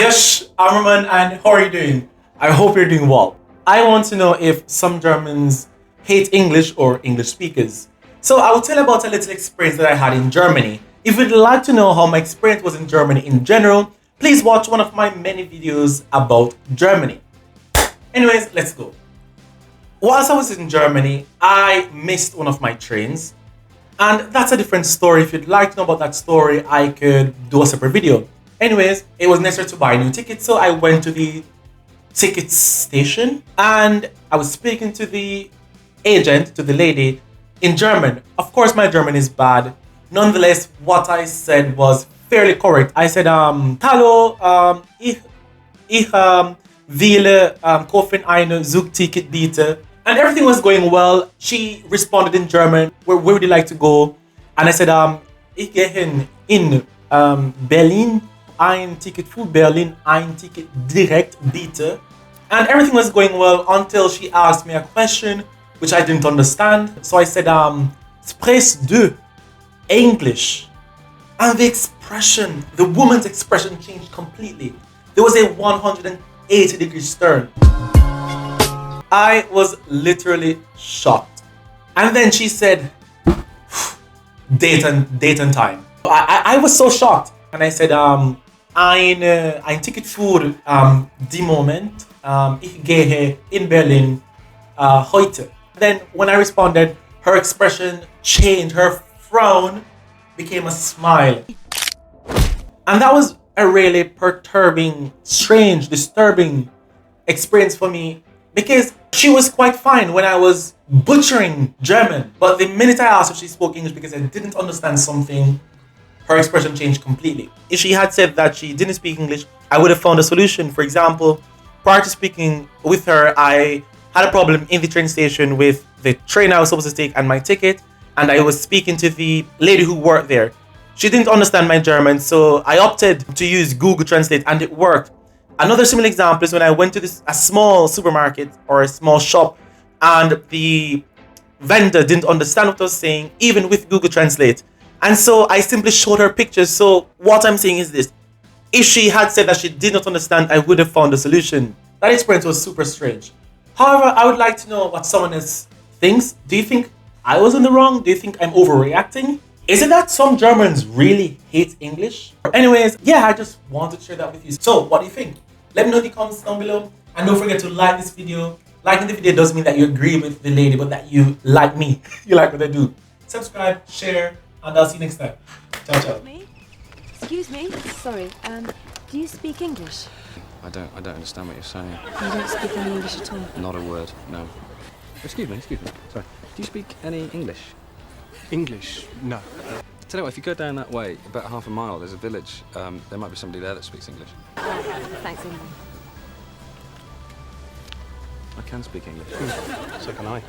Yes, I'm Roman, and how are you doing? I hope you're doing well. I want to know if some Germans hate English or English speakers. So I will tell you about a little experience that I had in Germany. If you'd like to know how my experience was in Germany in general, please watch one of my many videos about Germany. Anyways, let's go. Whilst I was in Germany, I missed one of my trains. And that's a different story. If you'd like to know about that story, I could do a separate video. Anyways, it was necessary to buy a new ticket, so I went to the ticket station and I was speaking to the agent, to the lady, in German. Of course, my German is bad. Nonetheless, what I said was fairly correct. I said, Hallo, ich will kaufen eine Zugticket bitte. And everything was going well. She responded in German, where would you like to go? And I said, ich gehe in Berlin, ein Ticket für Berlin, ein Ticket direkt bitte. And everything was going well until she asked me a question, which I didn't understand. So I said, sprichst du English? And the woman's expression changed completely. There was a 180-degree turn. I was literally shocked. And then she said, date and time. I was so shocked. And I said, ein Ticket für die Moment. Ich gehe in Berlin heute. Then when I responded, her expression changed. Her frown became a smile. And that was a really perturbing, strange, disturbing experience for me, because she was quite fine when I was butchering German. But the minute I asked if she spoke English because I didn't understand something, her expression changed completely. If she had said that she didn't speak English, I would have found a solution. For example, prior to speaking with her, I had a problem in the train station with the train I was supposed to take and my ticket, and I was speaking to the lady who worked there. She didn't understand my German, so I opted to use Google Translate, and it worked. Another similar example is when I went to a small supermarket or a small shop, and the vendor didn't understand what I was saying, even with Google Translate. And so I simply showed her pictures. So what I'm saying is this: if she had said that she did not understand, I would have found a solution. That experience was super strange. However, I would like to know what someone else thinks. Do you think I was in the wrong? Do you think I'm overreacting? Is it that some Germans really hate English? Anyways, yeah, I just wanted to share that with you. So, what do you think? Let me know in the comments down below. And don't forget to like this video. Liking the video doesn't mean that you agree with the lady, but that you like me. You like what I do. Subscribe, share, and I'll see you next time. Ciao, ciao. Excuse me. Sorry. Do you speak English? I don't understand what you're saying. You don't speak any English at all? Not a word, no. Excuse me. Sorry. Do you speak any English? English? No. Tell you what, if you go down that way, about half a mile, there's a village. There might be somebody there that speaks English. Thanks, England. I can speak English. So can I.